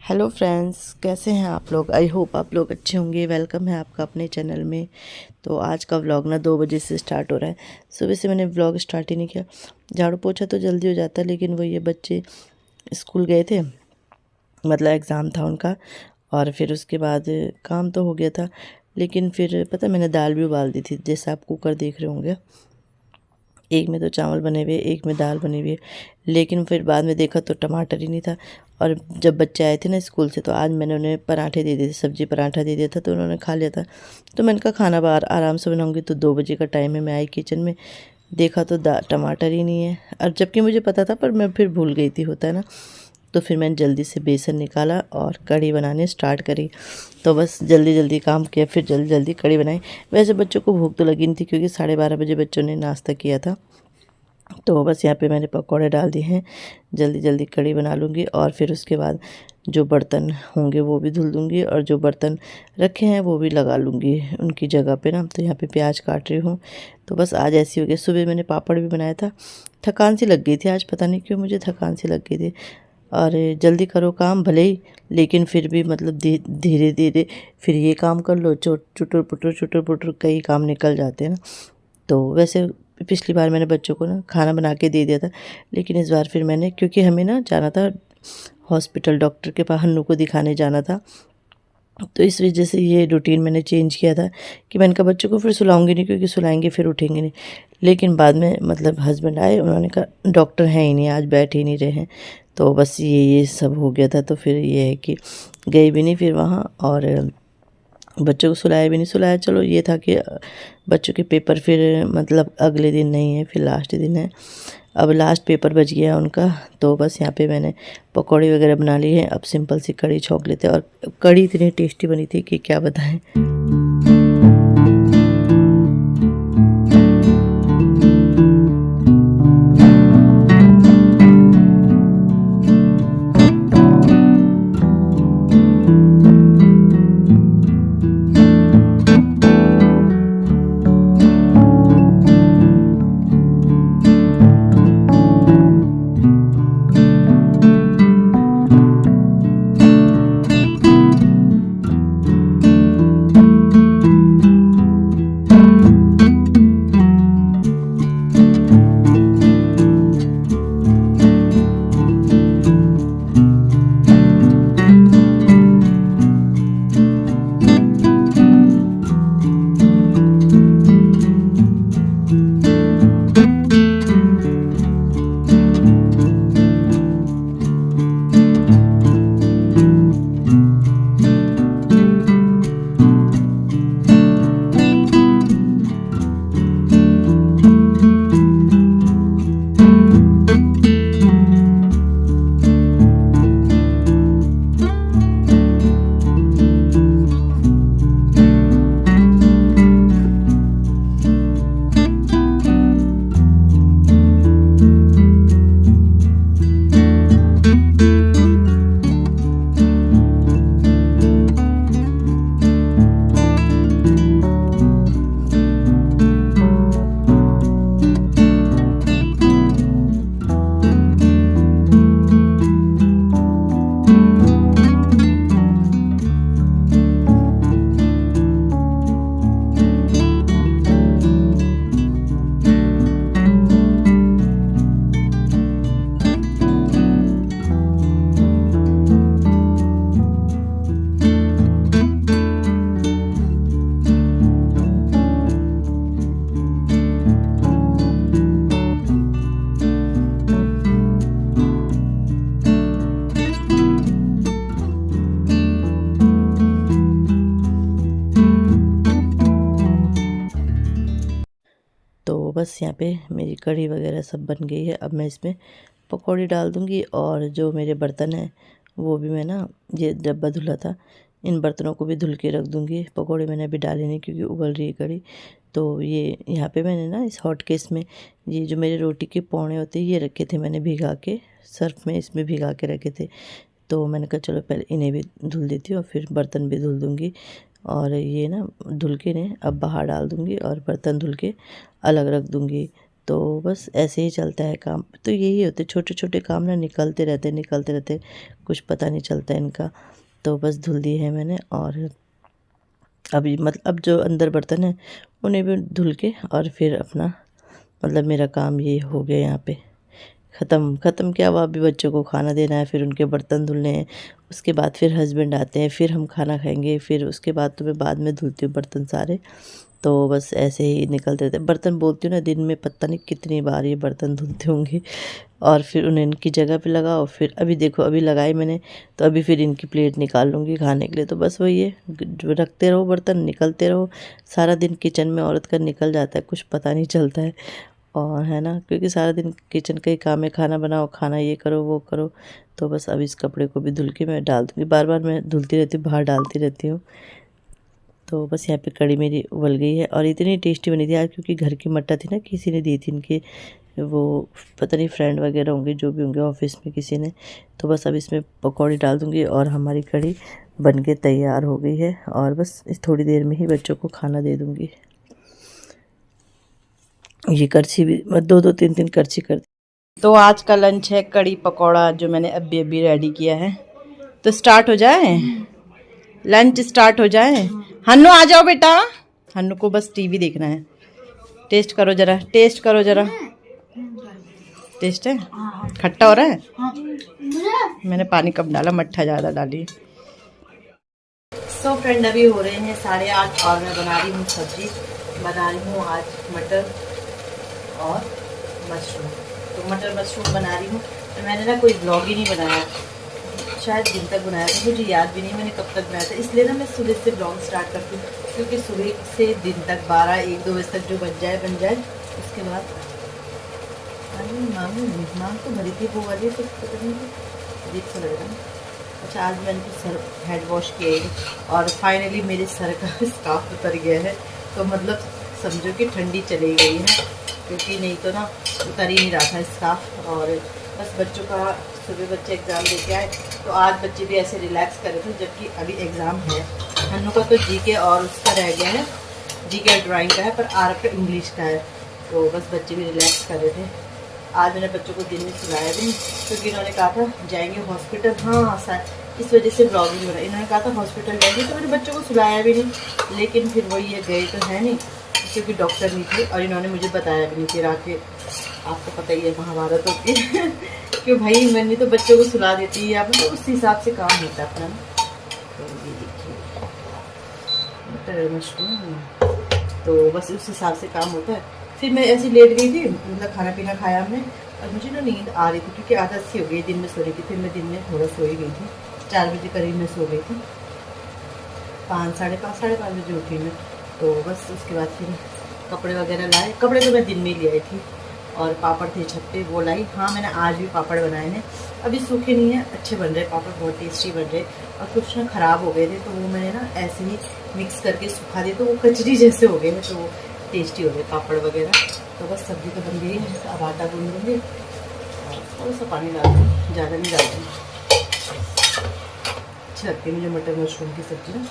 Hello friends, कैसे हैं आप लोग। आई होप आप लोग अच्छे होंगे। वेलकम है आपका अपने चैनल में। तो आज का व्लॉग ना 2 बजे से स्टार्ट हो रहा है। सुबह से मैंने व्लॉग स्टार्ट ही नहीं किया। झाड़ू पोछा तो जल्दी हो जाता है, लेकिन वो ये बच्चे स्कूल गए थे, मतलब एग्ज़ाम था उनका। और फिर उसके बाद काम तो हो गया था, लेकिन फिर पता मैंने दाल भी उबाल दी थी, जैसे आप कुकर देख रहे होंगे। एक में तो चावल बने हुए, एक में दाल बनी हुई है। लेकिन फिर बाद में देखा तो टमाटर ही नहीं था। और जब बच्चे आए थे ना स्कूल से, तो आज मैंने उन्हें पराठे दे दिए थे, सब्जी पराठा दे दिया था, तो उन्होंने खा लिया था। तो मैंने कहा खाना बाहर आराम से बनाऊंगी। तो 2 बजे का टाइम है, मैं आई किचन में, देखा तो टमाटर ही नहीं है। और जबकि मुझे पता था, पर मैं फिर भूल गई थी, होता है ना। तो फिर मैंने जल्दी से बेसन निकाला और कढ़ी बनाने स्टार्ट करी। तो बस जल्दी जल्दी काम किया, फिर जल्दी जल्दी कढ़ी बनाई। वैसे बच्चों को भूख तो लगी नहीं थी, क्योंकि 12:30 बजे बच्चों ने नाश्ता किया था। तो बस यहाँ पे मैंने पकौड़े डाल दिए हैं। जल्दी जल्दी कढ़ी बना लूँगी, और फिर उसके बाद जो बर्तन होंगे वो भी धुल दूँगी, और जो बर्तन रखे हैं वो भी लगा लूँगी उनकी जगह पे ना। तो यहाँ पे प्याज काट रही हूँ। तो बस आज ऐसी हो गई। सुबह मैंने पापड़ भी बनाया था। थकान सी लग गई थी आज, पता नहीं क्यों मुझे थकान सी लग गई थी। और जल्दी करो काम भले ही, लेकिन फिर भी मतलब धीरे धीरे फिर ये काम कर लो, चुटर पुटर कई काम निकल जाते हैं ना। तो वैसे पिछली बार मैंने बच्चों को ना खाना बना के दे दिया था, लेकिन इस बार फिर मैंने, क्योंकि हमें ना जाना था हॉस्पिटल, डॉक्टर के पास हन्नू को दिखाने जाना था। तो इस वजह से ये रूटीन मैंने चेंज किया था कि मैंने कहा बच्चों को फिर सुलाऊंगी नहीं, क्योंकि सुलाएंगे फिर उठेंगे नहीं। लेकिन बाद में मतलब हस्बैंड आए, उन्होंने कहा डॉक्टर हैं ही नहीं आज, बैठ ही नहीं रहे हैं। तो बस ये सब हो गया था। तो फिर ये है कि गई भी नहीं फिर वहाँ, और बच्चों को सुलाया भी नहीं। सुलाया, चलो ये था कि बच्चों के पेपर फिर मतलब अगले दिन नहीं है, फिर लास्ट दिन है। अब लास्ट पेपर बच गया उनका। तो बस यहाँ पे मैंने पकौड़ी वगैरह बना ली है। अब सिंपल सी कढ़ी छौंक लेते हैं। और कढ़ी इतनी टेस्टी बनी थी कि क्या बताएं। तो बस यहाँ पे मेरी कढ़ी वगैरह सब बन गई है। अब मैं इसमें पकौड़ी डाल दूँगी। और जो मेरे बर्तन हैं वो भी मैं ना, ये डब्बा धुला था, इन बर्तनों को भी धुल के रख दूँगी। पकौड़े मैंने अभी डाले नहीं, क्योंकि उबल रही है कढ़ी। तो ये यहाँ पे मैंने ना इस हॉट केस में, ये जो मेरे रोटी के पौने होते हैं, ये रखे थे मैंने भिगा के, सर्फ में इसमें भिगा के रखे थे। तो मैंने कहा चलो पहले इन्हें भी धुल देती हूँ, और फिर बर्तन भी धुल दूँगी। और ये ना धुल के ने अब बाहर डाल दूँगी, और बर्तन धुल के अलग रख दूँगी। तो बस ऐसे ही चलता है काम। तो यही होते छोटे छोटे काम ना, निकलते रहते, कुछ पता नहीं चलता इनका। तो बस धुल दी है मैंने, और अभी मतलब अब जो अंदर बर्तन है उन्हें भी धुल के, और फिर अपना मतलब मेरा काम ये हो गया यहाँ पे ख़त्म क्या हुआ। अभी बच्चों को खाना देना है, फिर उनके बर्तन धुलने हैं, उसके बाद फिर हस्बैंड आते हैं, फिर हम खाना खाएंगे, फिर उसके बाद तो मैं बाद में धुलती हूँ बर्तन सारे। तो बस ऐसे ही निकलते रहते बर्तन। बोलती हूँ ना, दिन में पता नहीं कितनी बार ये बर्तन धुलते होंगे, और फिर उन्हें इनकी जगह पे लगाओ। फिर अभी देखो, अभी लगाई मैंने, तो अभी फिर इनकी प्लेट निकाल लूँगी खाने के लिए। तो बस वही है, जो रखते रहो बर्तन, निकलते रहो। सारा दिन किचन में औरत का निकल जाता है, कुछ पता नहीं चलता है, और है ना, क्योंकि सारा दिन किचन का ही काम है, खाना बनाओ, खाना ये करो वो करो। तो बस अब इस कपड़े को भी धुल के मैं डाल दूँगी। बार बार मैं धुलती रहती हूँ, बाहर डालती रहती हूँ। तो बस यहाँ पे कड़ी मेरी उबल गई है, और इतनी टेस्टी बनी थी आज, क्योंकि घर की मटर थी ना, किसी ने दी थी इनके, वो पता नहीं फ्रेंड वगैरह होंगे, जो भी होंगे ऑफिस में किसी ने। तो बस अब इसमें पकौड़ी डाल दूँगी, और हमारी कड़ी बन के तैयार हो गई है, और बस इस थोड़ी देर में ही बच्चों को खाना दे दूँगी। ये करछी भी दो दो तीन तीन करछी कर। तो आज का लंच है कड़ी पकौड़ा, जो मैंने अभी अभी रेडी किया है। तो स्टार्ट हो जाए, लंच स्टार्ट हो जाए। हन्नू आ जाओ बेटा, हन्नू को बस टीवी देखना है। टेस्ट करो जरा, टेस्ट करो जरा। टेस्ट है, खट्टा हो रहा है। मैंने पानी कम डाला, मट्ठा ज़्यादा डाली। सो फ्रेंड, अभी हो रहे हैं 8:30, और मैं बना रही हूँ सब्जी। बना रही हूँ आज मटर और मशरूम। तो मटर मशरूम बना रही हूँ। तो मैंने ना कोई ब्लॉग ही नहीं बनाया, शायद दिन तक बनाया था, मुझे याद भी नहीं मैंने कब तक बनाया था। इसलिए ना मैं सुबह से ब्लॉग स्टार्ट करती हूँ, क्योंकि सुबह से दिन तक 12-1-2 बजे तक जो बन जाए। उसके बाद मामी मेहमान तो भरी थी, वो वाली तो पता नहीं अजीब सा लग रहा है। अच्छा, आज मैंने तो सर हेड वॉश किए, और फाइनली मेरे सर का स्कार्फ उतर गया है। तो मतलब समझो कि ठंडी चली गई है, क्योंकि नहीं तो ना उतर ही नहीं रहा था स्कार्फ। और बस बच्चों का सुबह बच्चे एग्ज़ाम देके आए, तो आज बच्चे भी ऐसे रिलैक्स कर रहे थे, जबकि अभी एग्ज़ाम है। हन्नू का तो जीके और उसका रह गया है, जीके ड्राइंग का है, पर आरब का इंग्लिश का है। तो बस बच्चे भी रिलैक्स कर रहे थे। आज मैंने बच्चों को दिन में सुलाया भी नहीं, क्योंकि इन्होंने कहा था जाएंगे हॉस्पिटल। हाँ सर, इस वजह से ब्लॉग नहीं हो रहा। इन्होंने कहा था हॉस्पिटल जाएंगे, तो मैंने बच्चों को सुलाया भी नहीं। लेकिन फिर वही ये गए तो है नहीं, क्योंकि डॉक्टर नहीं थे, और इन्होंने मुझे बताया भी नहीं। फिर आके आपको पता ही है महाभारत होती है क्यों भाई, मैंने तो बच्चों को सुला देती है, मतलब उस हिसाब से काम होता है अपना ना। तो ये देखिए मटर मशरूम, तो बस उस हिसाब से काम होता है। फिर मैं ऐसी लेट गई थी, मतलब खाना पीना खाया हमने, और मुझे ना नींद आ रही थी, क्योंकि आदत सी हो गई दिन में सोने की। फिर मैं दिन में थोड़ा सो ही गई थी, 4 बजे करीब में सो गई थी, 5 साढ़े 5 बजे उठी मैं। तो बस उसके बाद फिर कपड़े वगैरह लाए। कपड़े तो मैं दिन में ही ले आई थी, और पापड़ थे छत पे, वो लाई। हाँ, मैंने आज भी पापड़ बनाए हैं। अभी सूखे नहीं हैं, अच्छे बन रहे पापड़, बहुत टेस्टी बन रहे। और कुछ ना ख़राब हो गए थे, तो वो मैंने ना ऐसे ही मिक्स करके सुखा दिए, तो वो कचरी जैसे हो गए हैं, तो वो टेस्टी हो गए पापड़ वगैरह। तो बस सब्ज़ी तो बन गई है, अब आटा गूंद लूँगी, और थोड़ा सा पानी डाल दूँ, ज़्यादा नहीं डाल दूँ। अच्छी लगती है मुझे मटर मशरूम की सब्ज़ी ना,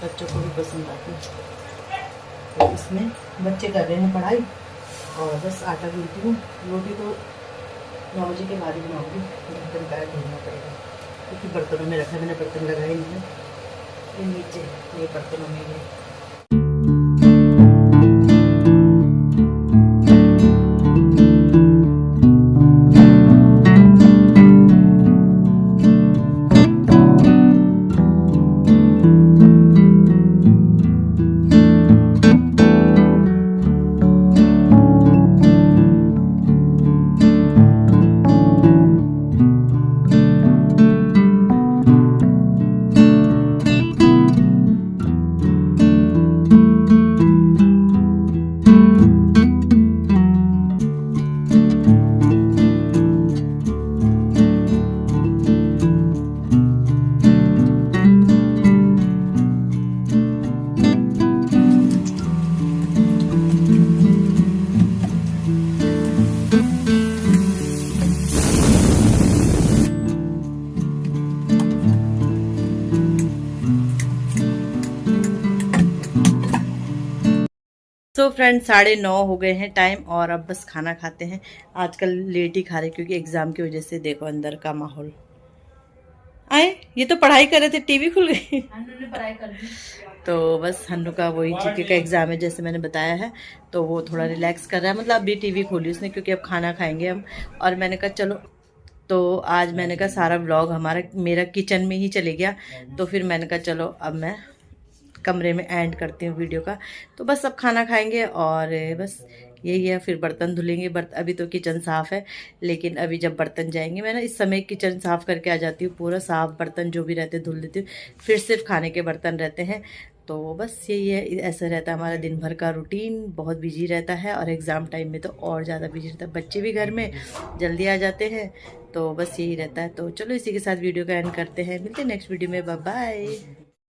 बच्चों को भी पसंद आती है। तो इसमें बच्चे कर रहे हैं पढ़ाई, और बस आटा गूंथती हूँ। रोटी तो 9 बजे के बाद ही बनाऊँगी, बर्तन पैर धोना पड़ेगा, क्योंकि बर्तनों में रखा है मैंने, बर्तन लगाए नहीं है, ये नीचे ये बर्तनों में है। तो फ्रेंड्स 9:30 हो गए हैं टाइम और अब बस खाना खाते हैं। आजकल लेट ही खा रहे क्योंकि एग्ज़ाम की वजह से देखो अंदर का माहौल। आए ये तो पढ़ाई कर रहे थे, टीवी खुल गई। ने पढ़ाई कर दी। तो बस हन्नू का वही जीके का एग्ज़ाम है जैसे मैंने बताया है, तो वो थोड़ा रिलैक्स कर रहा है। मतलब अभी टीवी खोली उसने क्योंकि अब खाना खाएंगे हम। और मैंने कहा चलो, तो आज मैंने कहा सारा व्लॉग हमारा मेरा किचन में ही चले गया, तो फिर मैंने कहा चलो अब मैं कमरे में एंड करती हूँ वीडियो का। तो बस अब खाना खाएंगे और बस यही है, फिर बर्तन धुलेंगे। अभी तो किचन साफ़ है, लेकिन अभी जब बर्तन जाएंगे, मैं ना इस समय किचन साफ़ करके आ जाती हूँ, पूरा साफ़ बर्तन जो भी रहते धुल देती हूँ, फिर सिर्फ खाने के बर्तन रहते हैं। तो बस यही है, ऐसा रहता है हमारा दिन भर का रूटीन, बहुत बिजी रहता है। और एग्ज़ाम टाइम में तो और ज़्यादा बिजी रहता है, बच्चे भी घर में जल्दी आ जाते हैं, तो बस यही रहता है। तो चलो इसी के साथ वीडियो का एंड करते हैं, मिलते हैं नेक्स्ट वीडियो में, बाय बाय।